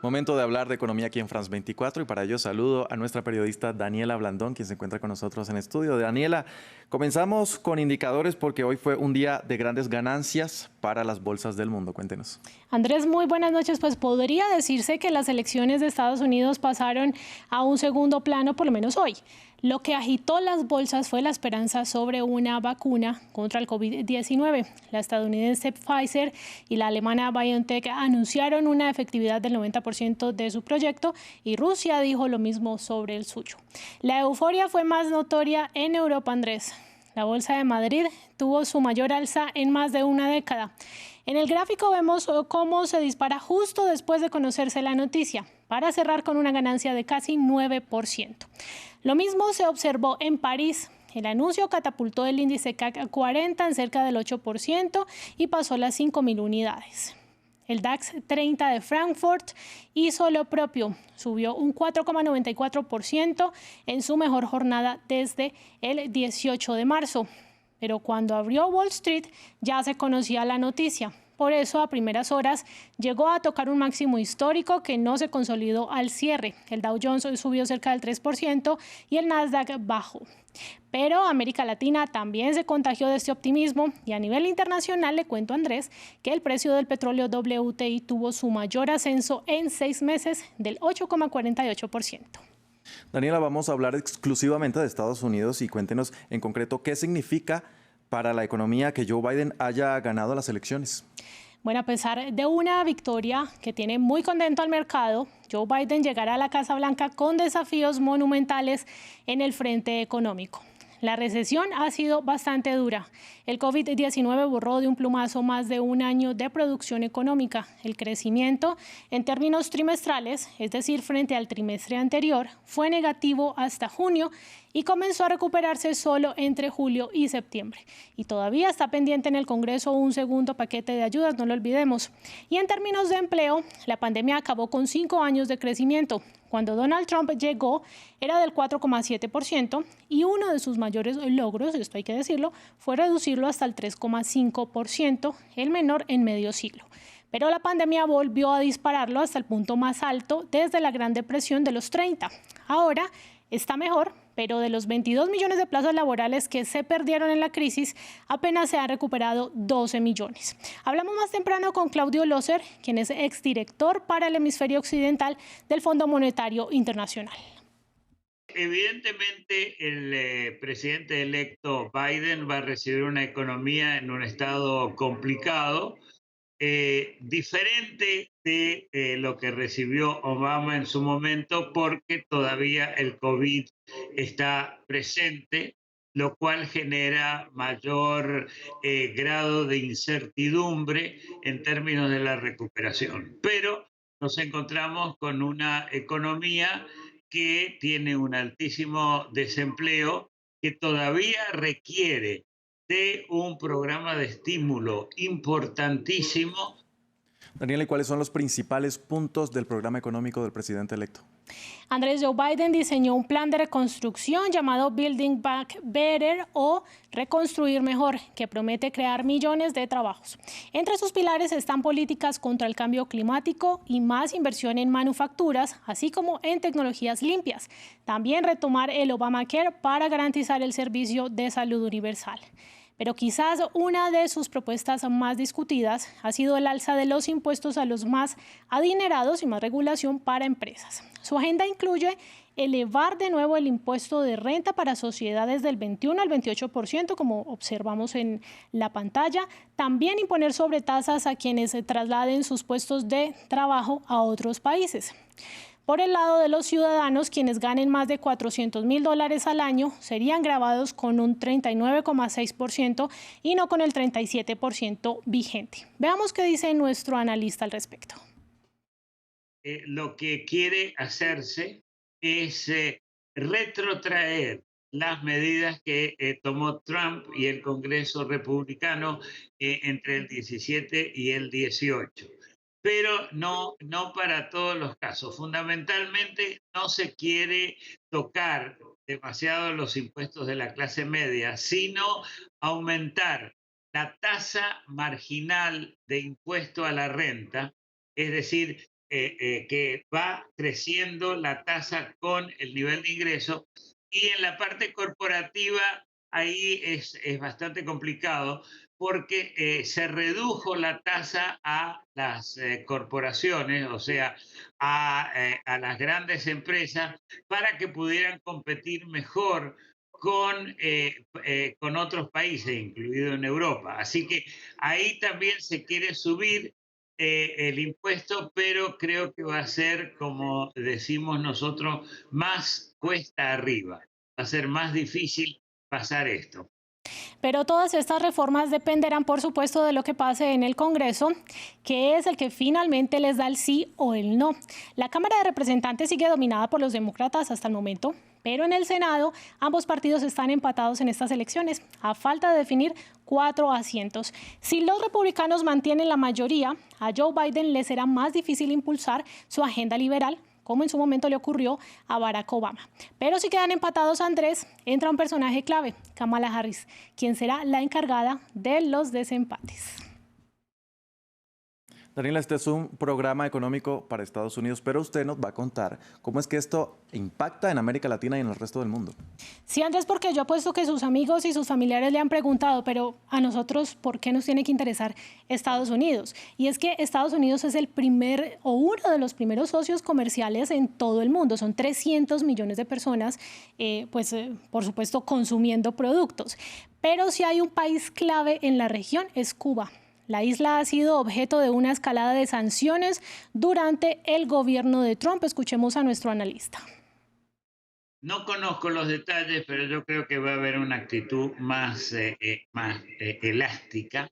Momento de hablar de economía aquí en France 24 y para ello saludo a nuestra periodista Daniela Blandón, quien se encuentra con nosotros en estudio. Daniela, comenzamos con indicadores porque hoy fue un día de grandes ganancias para las bolsas del mundo. Cuéntenos. Andrés, muy buenas noches. Pues podría decirse que las elecciones de Estados Unidos pasaron a un segundo plano, por lo menos hoy. Lo que agitó las bolsas fue la esperanza sobre una vacuna contra el COVID-19. La estadounidense Pfizer y la alemana BioNTech anunciaron una efectividad del 90% de su proyecto y Rusia dijo lo mismo sobre el suyo. La euforia fue más notoria en Europa, Andrés. La Bolsa de Madrid tuvo su mayor alza en más de una década. En el gráfico vemos cómo se dispara justo después de conocerse la noticia, para cerrar con una ganancia de casi 9%. Lo mismo se observó en París. El anuncio catapultó el índice CAC 40 en cerca del 8% y pasó las 5.000 unidades. El DAX 30 de Frankfurt hizo lo propio, subió un 4,94% en su mejor jornada desde el 18 de marzo. Pero cuando abrió Wall Street ya se conocía la noticia. Por eso, a primeras horas, llegó a tocar un máximo histórico que no se consolidó al cierre. El Dow Jones subió cerca del 3% y el Nasdaq bajó. Pero América Latina también se contagió de este optimismo y a nivel internacional le cuento, Andrés, que el precio del petróleo WTI tuvo su mayor ascenso en 6 meses del 8,48%. Daniela, vamos a hablar exclusivamente de Estados Unidos y cuéntenos en concreto qué significa para la economía que Joe Biden haya ganado las elecciones. Bueno, a pesar de una victoria que tiene muy contento al mercado, Joe Biden llegará a la Casa Blanca con desafíos monumentales en el frente económico. La recesión ha sido bastante dura. El COVID-19 borró de un plumazo más de un año de producción económica. El crecimiento en términos trimestrales, es decir, frente al trimestre anterior, fue negativo hasta junio y comenzó a recuperarse solo entre julio y septiembre. Y todavía está pendiente en el Congreso un segundo paquete de ayudas, no lo olvidemos. Y en términos de empleo, la pandemia acabó con 5 años de crecimiento. Cuando Donald Trump llegó, era del 4,7% y uno de sus mayores logros, esto hay que decirlo, fue reducirlo hasta el 3,5%, el menor en medio siglo. Pero la pandemia volvió a dispararlo hasta el punto más alto desde la Gran Depresión de los 30. Ahora está mejor, pero de los 22 millones de plazas laborales que se perdieron en la crisis, apenas se han recuperado 12 millones. Hablamos más temprano con Claudio Loser, quien es exdirector para el hemisferio occidental del Fondo Monetario Internacional. Evidentemente, el presidente electo Biden va a recibir una economía en un estado complicado, diferente de lo que recibió Obama en su momento, porque todavía el COVID está presente, lo cual genera mayor grado de incertidumbre en términos de la recuperación. Pero nos encontramos con una economía que tiene un altísimo desempleo, que todavía requiere de un programa de estímulo importantísimo. Daniela, ¿y cuáles son los principales puntos del programa económico del presidente electo? Andrés, Joe Biden diseñó un plan de reconstrucción llamado Building Back Better o Reconstruir Mejor, que promete crear millones de trabajos. Entre sus pilares están políticas contra el cambio climático y más inversión en manufacturas, así como en tecnologías limpias. También retomar el Obamacare para garantizar el servicio de salud universal. Pero quizás una de sus propuestas más discutidas ha sido el alza de los impuestos a los más adinerados y más regulación para empresas. Su agenda incluye elevar de nuevo el impuesto de renta para sociedades del 21 al 28%, como observamos en la pantalla. También imponer sobretasas a quienes se trasladen sus puestos de trabajo a otros países. Por el lado de los ciudadanos, quienes ganen más de $400,000 al año serían gravados con un 39,6% y no con el 37% vigente. Veamos qué dice nuestro analista al respecto. Lo que quiere hacerse es retrotraer las medidas que tomó Trump y el Congreso republicano entre el 17 y el 18. Pero no para todos los casos. Fundamentalmente no se quiere tocar demasiado los impuestos de la clase media, sino aumentar la tasa marginal de impuesto a la renta, es decir, que va creciendo la tasa con el nivel de ingreso, y en la parte corporativa ahí es bastante complicado porque se redujo la tasa a las corporaciones, o sea, a las grandes empresas, para que pudieran competir mejor con otros países, incluido en Europa. Así que ahí también se quiere subir el impuesto, pero creo que va a ser, como decimos nosotros, más cuesta arriba. Va a ser más difícil pasar esto. Pero todas estas reformas dependerán, por supuesto, de lo que pase en el Congreso, que es el que finalmente les da el sí o el no. La Cámara de Representantes sigue dominada por los demócratas hasta el momento, pero en el Senado ambos partidos están empatados en estas elecciones, a falta de definir 4 asientos. Si los republicanos mantienen la mayoría, a Joe Biden le será más difícil impulsar su agenda liberal, como en su momento le ocurrió a Barack Obama. Pero si quedan empatados, Andrés, entra un personaje clave, Kamala Harris, quien será la encargada de los desempates. Daniela, este es un programa económico para Estados Unidos, pero usted nos va a contar cómo es que esto impacta en América Latina y en el resto del mundo. Sí, Andrés, porque yo apuesto que sus amigos y sus familiares le han preguntado, pero a nosotros, ¿por qué nos tiene que interesar Estados Unidos? Y es que Estados Unidos es el primer o uno de los primeros socios comerciales en todo el mundo. Son 300 millones de personas, por supuesto, consumiendo productos. Pero si hay un país clave en la región, es Cuba. La isla ha sido objeto de una escalada de sanciones durante el gobierno de Trump. Escuchemos a nuestro analista. No conozco los detalles, pero yo creo que va a haber una actitud más elástica.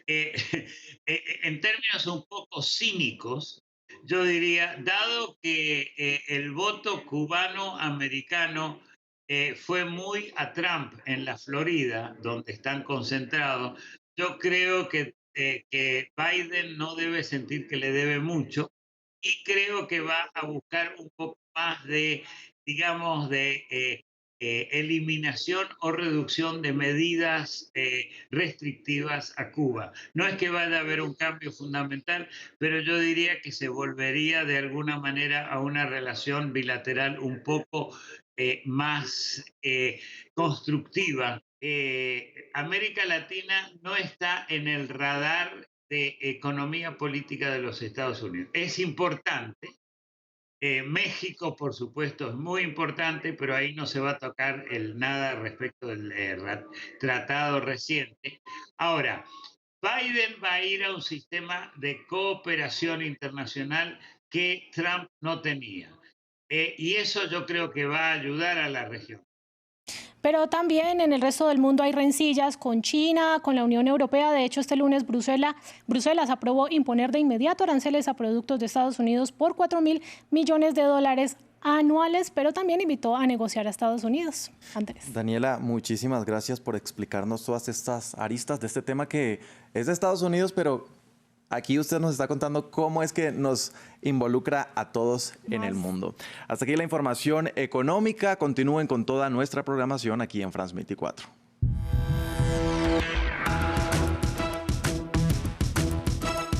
En términos un poco cínicos, yo diría, dado que el voto cubano-americano fue muy a Trump en la Florida, donde están concentrados, yo creo que Biden no debe sentir que le debe mucho, y creo que va a buscar un poco más de, digamos, de eliminación o reducción de medidas restrictivas a Cuba. No es que vaya a haber un cambio fundamental, pero yo diría que se volvería de alguna manera a una relación bilateral un poco más constructiva. América Latina no está en el radar de economía política de los Estados Unidos. Es importante. México, por supuesto, es muy importante, pero ahí no se va a tocar nada respecto del tratado reciente. Ahora, Biden va a ir a un sistema de cooperación internacional que Trump no tenía. Y eso yo creo que va a ayudar a la región. Pero también en el resto del mundo hay rencillas con China, con la Unión Europea. De hecho, este lunes Bruselas aprobó imponer de inmediato aranceles a productos de Estados Unidos por $4.000 millones anuales, pero también invitó a negociar a Estados Unidos. Andrés. Daniela, muchísimas gracias por explicarnos todas estas aristas de este tema que es de Estados Unidos, pero aquí usted nos está contando cómo es que nos involucra a todos en el mundo. Hasta aquí la información económica. Continúen con toda nuestra programación aquí en France 24.